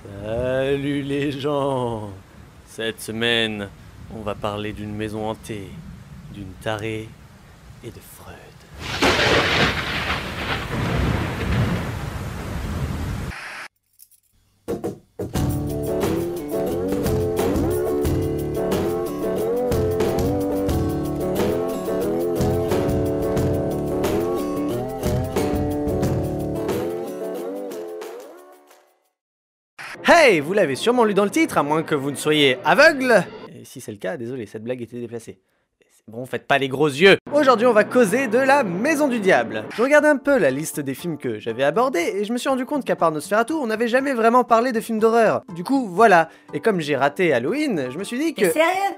Salut les gens! Cette semaine, on va parler d'une maison hantée, d'une tarée et de Freud. Hey, vous l'avez sûrement lu dans le titre, à moins que vous ne soyez aveugle. Et si c'est le cas, désolé, cette blague était déplacée. C'est bon, faites pas les gros yeux. Aujourd'hui, on va causer de la Maison du Diable. Je regardais un peu la liste des films que j'avais abordés et je me suis rendu compte qu'à part Nosferatu, on n'avait jamais vraiment parlé de films d'horreur. Du coup, voilà. Et comme j'ai raté Halloween, je me suis dit que... T'es sérieux?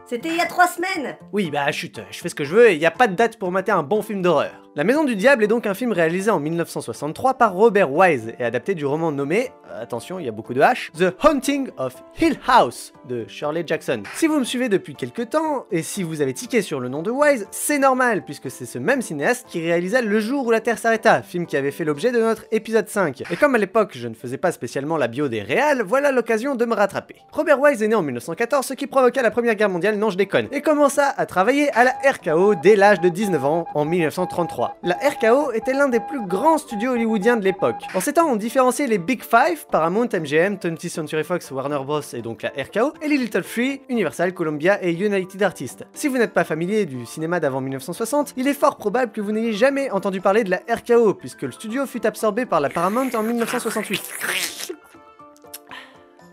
C'était il y a 3 semaines! Oui, bah chut, je fais ce que je veux et y a pas de date pour mater un bon film d'horreur. La Maison du Diable est donc un film réalisé en 1963 par Robert Wise et adapté du roman nommé, attention, il y a beaucoup de H, The Haunting of Hill House de Shirley Jackson. Si vous me suivez depuis quelques temps, et si vous avez tiqué sur le nom de Wise, c'est normal, puisque c'est ce même cinéaste qui réalisa Le jour où la Terre s'arrêta, film qui avait fait l'objet de notre épisode 5. Et comme à l'époque je ne faisais pas spécialement la bio des réals, voilà l'occasion de me rattraper. Robert Wise est né en 1914, ce qui provoqua la Première Guerre mondiale, non je déconne, et commença à travailler à la RKO dès l'âge de 19 ans, en 1933. La RKO était l'un des plus grands studios hollywoodiens de l'époque. En ces temps, on différenciait les Big Five, Paramount, MGM, 20th Century Fox, Warner Bros. Et donc la RKO, et les Little Three, Universal, Columbia et United Artists. Si vous n'êtes pas familier du cinéma d'avant 1960, il est fort probable que vous n'ayez jamais entendu parler de la RKO, puisque le studio fut absorbé par la Paramount en 1968.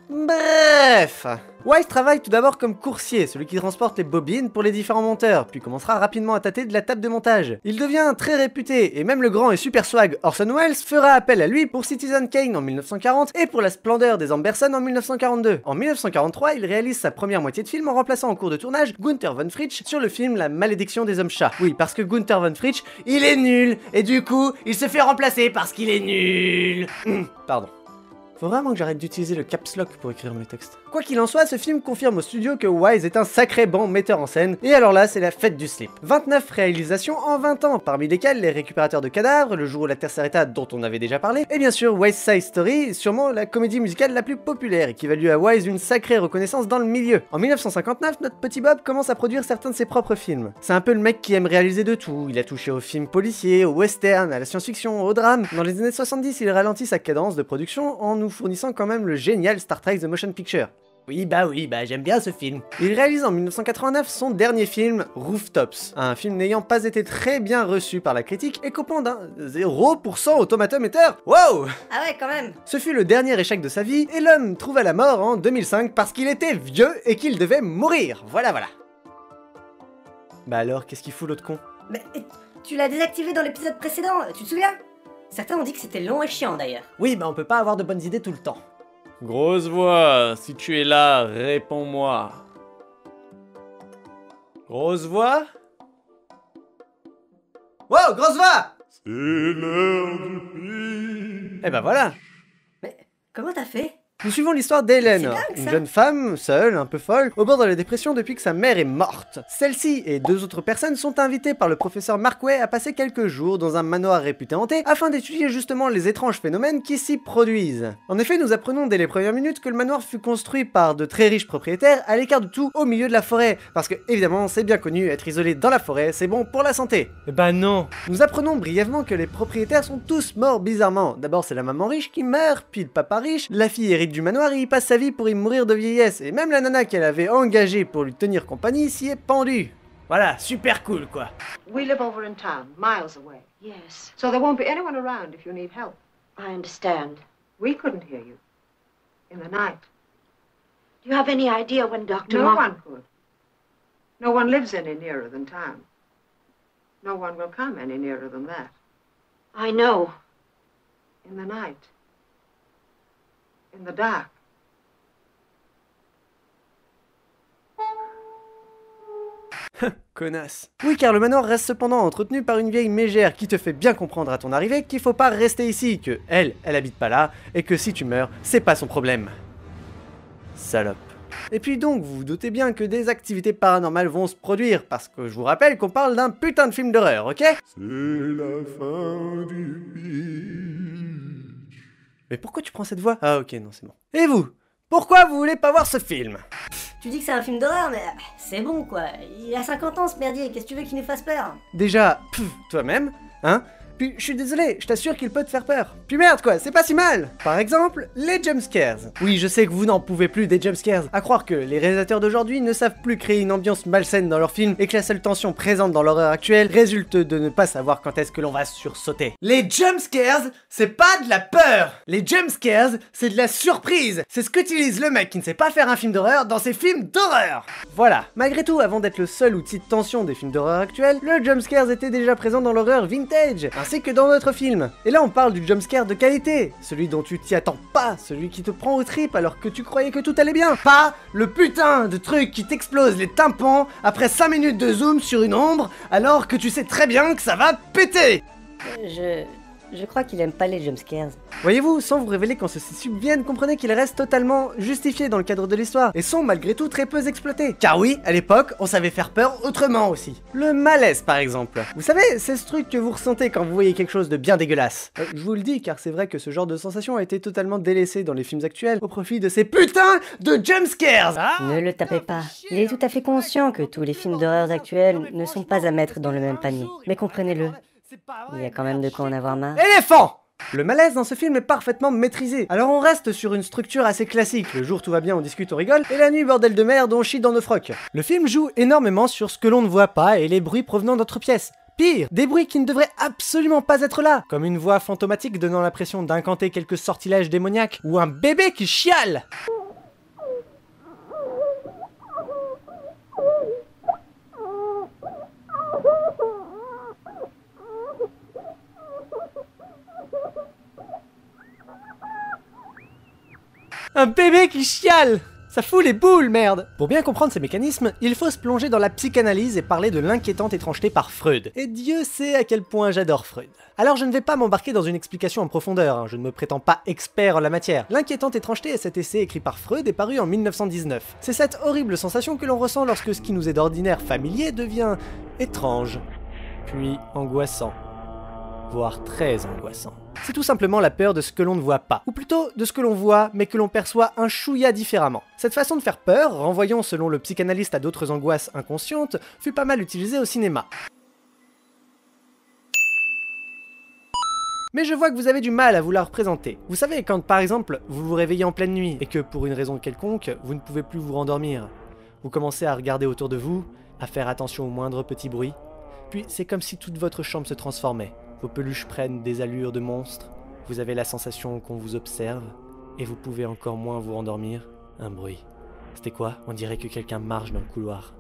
Bref, Wise travaille tout d'abord comme coursier, celui qui transporte les bobines pour les différents monteurs, puis commencera rapidement à tâter de la table de montage. Il devient très réputé, et même le grand et super swag Orson Welles fera appel à lui pour Citizen Kane en 1940 et pour La splendeur des Amberson en 1942. En 1943, il réalise sa première moitié de film en remplaçant en cours de tournage Gunther von Fritsch sur le film La malédiction des hommes chats. Oui, parce que Gunther von Fritsch, il est nul, et du coup, il se fait remplacer parce qu'il est nul. Pardon. Faut vraiment que j'arrête d'utiliser le caps lock pour écrire mes textes. Quoi qu'il en soit, ce film confirme au studio que Wise est un sacré bon metteur en scène, et alors là, c'est la fête du slip. 29 réalisations en 20 ans, parmi lesquelles Les Récupérateurs de cadavres, Le jour où la Terre s'arrêta dont on avait déjà parlé, et bien sûr West Side Story, sûrement la comédie musicale la plus populaire et qui valut à Wise une sacrée reconnaissance dans le milieu. En 1959, notre petit Bob commence à produire certains de ses propres films. C'est un peu le mec qui aime réaliser de tout, il a touché aux films policiers, aux westerns, à la science-fiction, au drame. Dans les années 70, il ralentit sa cadence de production en nous fournissant quand même le génial Star Trek The Motion Picture. Oui, j'aime bien ce film. Il réalise en 1989 son dernier film, Rooftops, un film n'ayant pas été très bien reçu par la critique et coupant d'un 0% au tomatometer. Wow! Ah ouais, quand même! Ce fut le dernier échec de sa vie et l'homme trouva la mort en 2005 parce qu'il était vieux et qu'il devait mourir. Voilà. Bah alors, qu'est-ce qu'il fout l'autre con? Mais tu l'as désactivé dans l'épisode précédent, tu te souviens? Certains ont dit que c'était long et chiant d'ailleurs. Oui, bah on peut pas avoir de bonnes idées tout le temps. Grosse voix, si tu es là, réponds-moi. Grosse voix? Wow, grosse voix! C'est l'heure du prix. Eh ben voilà. Mais comment t'as fait? Nous suivons l'histoire d'Hélène, C'est dingue, une ça. jeune femme, seule, un peu folle, au bord de la dépression depuis que sa mère est morte. Celle-ci et 2 autres personnes sont invitées par le professeur Markway à passer quelques jours dans un manoir réputé hanté afin d'étudier justement les étranges phénomènes qui s'y produisent. En effet, nous apprenons dès les premières minutes que le manoir fut construit par de très riches propriétaires à l'écart de tout au milieu de la forêt, parce que évidemment c'est bien connu, être isolé dans la forêt c'est bon pour la santé. Bah non. Nous apprenons brièvement que les propriétaires sont tous morts bizarrement. D'abord c'est la maman riche qui meurt, puis le papa riche, la fille hérite du manoir et y passe sa vie pour y mourir de vieillesse, et même la nana qu'elle avait engagée pour lui tenir compagnie s'y est pendue. Voilà, super cool quoi. We live over in town, miles away. Yes, So there won't be anyone around if you need help. I understand. We couldn't hear you. In the night. Do you have any idea when Dr. No one could. No one lives any nearer than town. No one will come any nearer than that. I know. In the night. In the dark. Connasse. Oui, car le manoir reste cependant entretenu par une vieille mégère qui te fait bien comprendre à ton arrivée qu'il faut pas rester ici, que elle habite pas là, et que si tu meurs, c'est pas son problème. Salope. Et puis donc, vous vous doutez bien que des activités paranormales vont se produire, parce que je vous rappelle qu'on parle d'un putain de film d'horreur, ok? C'est la fin du pitch. Mais pourquoi tu prends cette voix? Ah ok, non c'est bon. Et vous? Pourquoi vous voulez pas voir ce film? Tu dis que c'est un film d'horreur, mais c'est bon quoi. Il a 50 ans ce merdier, qu'est-ce que tu veux qu'il nous fasse peur? Déjà, toi-même, hein? Puis je suis désolé, je t'assure qu'il peut te faire peur. Puis merde quoi, c'est pas si mal. Par exemple, les jumpscares. Oui, je sais que vous n'en pouvez plus des jumpscares. À croire que les réalisateurs d'aujourd'hui ne savent plus créer une ambiance malsaine dans leurs films et que la seule tension présente dans l'horreur actuelle résulte de ne pas savoir quand est-ce que l'on va sursauter. Les jumpscares, c'est pas de la peur. Les jumpscares, c'est de la surprise. C'est ce qu'utilise le mec qui ne sait pas faire un film d'horreur dans ses films d'horreur. Voilà. Malgré tout, avant d'être le seul outil de tension des films d'horreur actuels, le jumpscares était déjà présent dans l'horreur vintage, ainsi que dans notre film. Et là on parle du jumpscare de qualité, celui dont tu t'y attends pas, celui qui te prend aux tripes alors que tu croyais que tout allait bien. Pas le putain de truc qui t'explose les tympans après 5 minutes de zoom sur une ombre alors que tu sais très bien que ça va péter. Je crois qu'il aime pas les jumpscares. Voyez-vous, sans vous révéler quand ceci subvienne, comprenez qu'ils restent totalement justifiés dans le cadre de l'histoire, et sont malgré tout très peu exploités. Car oui, à l'époque, on savait faire peur autrement aussi. Le malaise par exemple. Vous savez, c'est ce truc que vous ressentez quand vous voyez quelque chose de bien dégueulasse. Je vous le dis, car c'est vrai que ce genre de sensation a été totalement délaissé dans les films actuels, au profit de ces putains de jumpscares. Ne le tapez pas. Il est tout à fait conscient que tous les films d'horreur actuels ne sont pas à mettre dans le même panier. Mais comprenez-le, il y a quand même de quoi en avoir marre. Éléphant! Le malaise dans ce film est parfaitement maîtrisé. Alors on reste sur une structure assez classique. Le jour tout va bien, on discute, on rigole, et la nuit bordel de merde, on chie dans nos frocs. Le film joue énormément sur ce que l'on ne voit pas et les bruits provenant d'autres pièces. Pire, des bruits qui ne devraient absolument pas être là, comme une voix fantomatique donnant l'impression d'incanter quelques sortilèges démoniaques, ou un bébé qui chiale. Un bébé qui chiale! Ça fout les boules, merde! Pour bien comprendre ces mécanismes, il faut se plonger dans la psychanalyse et parler de l'inquiétante étrangeté par Freud. Et Dieu sait à quel point j'adore Freud. Alors je ne vais pas m'embarquer dans une explication en profondeur, hein, je ne me prétends pas expert en la matière. L'inquiétante étrangeté est cet essai écrit par Freud et paru en 1919. C'est cette horrible sensation que l'on ressent lorsque ce qui nous est d'ordinaire familier devient étrange, puis angoissant, voire très angoissant. C'est tout simplement la peur de ce que l'on ne voit pas, ou plutôt de ce que l'on voit mais que l'on perçoit un chouïa différemment. Cette façon de faire peur, renvoyant selon le psychanalyste à d'autres angoisses inconscientes, fut pas mal utilisée au cinéma. Mais je vois que vous avez du mal à vous la représenter. Vous savez, quand par exemple, vous vous réveillez en pleine nuit et que pour une raison quelconque, vous ne pouvez plus vous rendormir. Vous commencez à regarder autour de vous, à faire attention aux moindres petits bruits, puis c'est comme si toute votre chambre se transformait. Vos peluches prennent des allures de monstres, vous avez la sensation qu'on vous observe, et vous pouvez encore moins vous endormir. Un bruit. C'était quoi? On dirait que quelqu'un marche dans le couloir.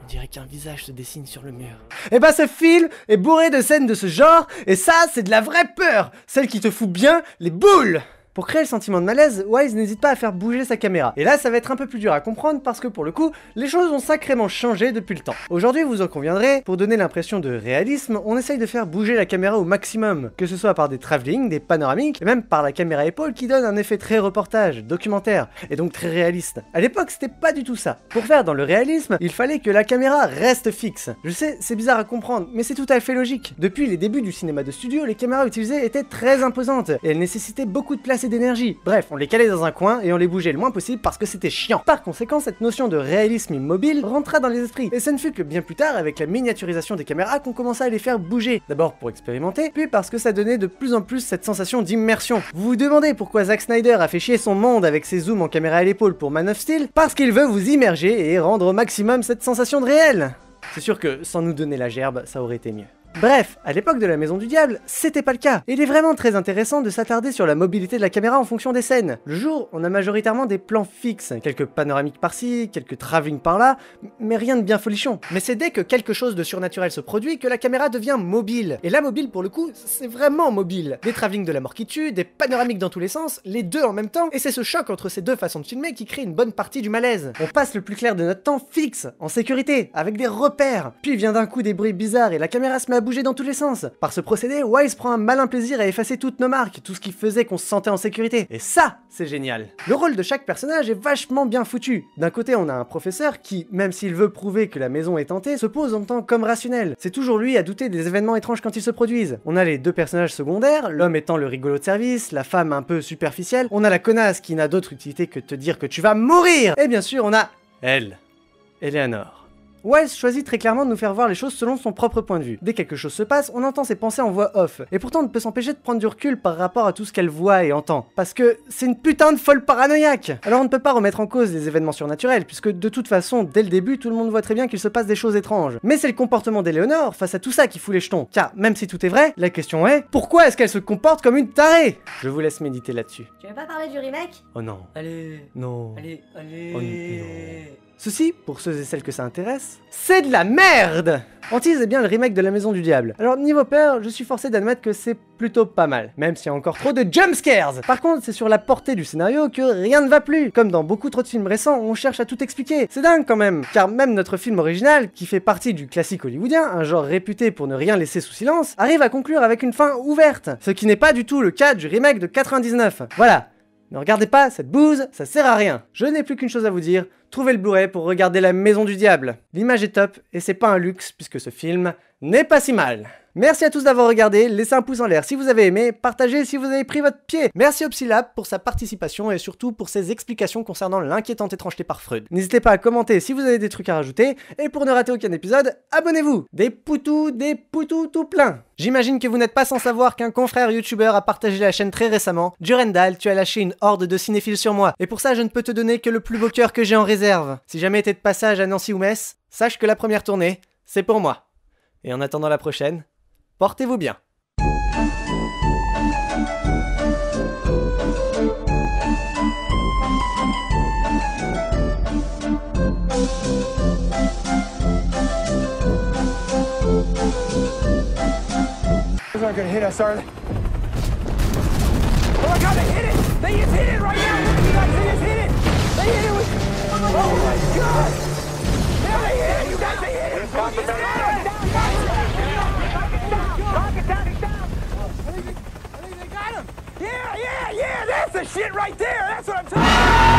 On dirait qu'un visage se dessine sur le mur. Et bah ce film est bourré de scènes de ce genre, et ça c'est de la vraie peur! Celle qui te fout bien les boules! Pour créer le sentiment de malaise, Wise n'hésite pas à faire bouger sa caméra. Et là, ça va être un peu plus dur à comprendre parce que pour le coup, les choses ont sacrément changé depuis le temps. Aujourd'hui, vous en conviendrez, pour donner l'impression de réalisme, on essaye de faire bouger la caméra au maximum, que ce soit par des travelling, des panoramiques, et même par la caméra épaule qui donne un effet très reportage, documentaire, et donc très réaliste. À l'époque, c'était pas du tout ça. Pour faire dans le réalisme, il fallait que la caméra reste fixe. Je sais, c'est bizarre à comprendre, mais c'est tout à fait logique. Depuis les débuts du cinéma de studio, les caméras utilisées étaient très imposantes, et elles nécessitaient beaucoup de place et d'énergie. Bref, on les calait dans un coin et on les bougeait le moins possible parce que c'était chiant. Par conséquent, cette notion de réalisme immobile rentra dans les esprits. Et ça ne fut que bien plus tard, avec la miniaturisation des caméras, qu'on commença à les faire bouger. D'abord pour expérimenter, puis parce que ça donnait de plus en plus cette sensation d'immersion. Vous vous demandez pourquoi Zack Snyder a fait chier son monde avec ses zooms en caméra à l'épaule pour Man of Steel? Parce qu'il veut vous immerger et rendre au maximum cette sensation de réel. C'est sûr que sans nous donner la gerbe, ça aurait été mieux. Bref, à l'époque de la Maison du Diable, c'était pas le cas. Et il est vraiment très intéressant de s'attarder sur la mobilité de la caméra en fonction des scènes. Le jour, on a majoritairement des plans fixes, quelques panoramiques par-ci, quelques travelling par-là, mais rien de bien folichon. Mais c'est dès que quelque chose de surnaturel se produit que la caméra devient mobile. Et là, mobile, pour le coup, c'est vraiment mobile. Des travelling de la mort qui tue, des panoramiques dans tous les sens, les deux en même temps, et c'est ce choc entre ces deux façons de filmer qui crée une bonne partie du malaise. On passe le plus clair de notre temps fixe, en sécurité, avec des repères. Puis vient d'un coup des bruits bizarres et la caméra se met à bouger dans tous les sens. Par ce procédé, Wise prend un malin plaisir à effacer toutes nos marques, tout ce qui faisait qu'on se sentait en sécurité. Et ça, c'est génial. Le rôle de chaque personnage est vachement bien foutu. D'un côté, on a un professeur qui, même s'il veut prouver que la maison est hantée, se pose en tant qu'homme rationnel. C'est toujours lui à douter des événements étranges quand ils se produisent. On a les deux personnages secondaires, l'homme étant le rigolo de service, la femme un peu superficielle. On a la connasse qui n'a d'autre utilité que de te dire que tu vas mourir. Et bien sûr, on a elle, Eleanor. Wise choisit très clairement de nous faire voir les choses selon son propre point de vue. Dès que quelque chose se passe, on entend ses pensées en voix off. Et pourtant, on ne peut s'empêcher de prendre du recul par rapport à tout ce qu'elle voit et entend. Parce que c'est une putain de folle paranoïaque. Alors on ne peut pas remettre en cause les événements surnaturels, puisque de toute façon, dès le début, tout le monde voit très bien qu'il se passe des choses étranges. Mais c'est le comportement d'Eleanor face à tout ça qui fout les jetons. Car même si tout est vrai, la question est, pourquoi est-ce qu'elle se comporte comme une tarée? Je vous laisse méditer là-dessus. Tu veux pas parler du remake? Oh non. Allez. Non. Allez. Oh non. Ceci, pour ceux et celles que ça intéresse, c'est de la merde! Antise est bien le remake de La Maison du Diable. Alors niveau peur, je suis forcé d'admettre que c'est plutôt pas mal, même s'il y a encore trop de jumpscares. Par contre, c'est sur la portée du scénario que rien ne va plus. Comme dans beaucoup trop de films récents, on cherche à tout expliquer. C'est dingue quand même, car même notre film original, qui fait partie du classique hollywoodien, un genre réputé pour ne rien laisser sous silence, arrive à conclure avec une fin ouverte. Ce qui n'est pas du tout le cas du remake de 99. Voilà. Ne regardez pas cette bouse, ça sert à rien. Je n'ai plus qu'une chose à vous dire, trouvez le Blu-ray pour regarder La Maison du Diable. L'image est top, et c'est pas un luxe, puisque ce film n'est pas si mal. Merci à tous d'avoir regardé, laissez un pouce en l'air si vous avez aimé, partagez si vous avez pris votre pied. Merci au Psylab pour sa participation et surtout pour ses explications concernant l'inquiétante étrangeté par Freud. N'hésitez pas à commenter si vous avez des trucs à rajouter, et pour ne rater aucun épisode, abonnez-vous. Des poutous tout plein. J'imagine que vous n'êtes pas sans savoir qu'un confrère youtubeur a partagé la chaîne très récemment. Durendal, tu as lâché une horde de cinéphiles sur moi, et pour ça je ne peux te donner que le plus beau cœur que j'ai en réserve. Si jamais t'es de passage à Nancy ou Metz, sache que la première tournée, c'est pour moi. Et en attendant la prochaine, portez-vous bien. Those aren't gonna hit us, are they? Oh my God, they hit it! They just hit it right now! Look, you guys, they just hit it! They hit it with... Oh my God! Yeah, they hit it! You guys, they hit it! Knock it down! I think they got him! Yeah, that's the shit right there! That's what I'm talking about!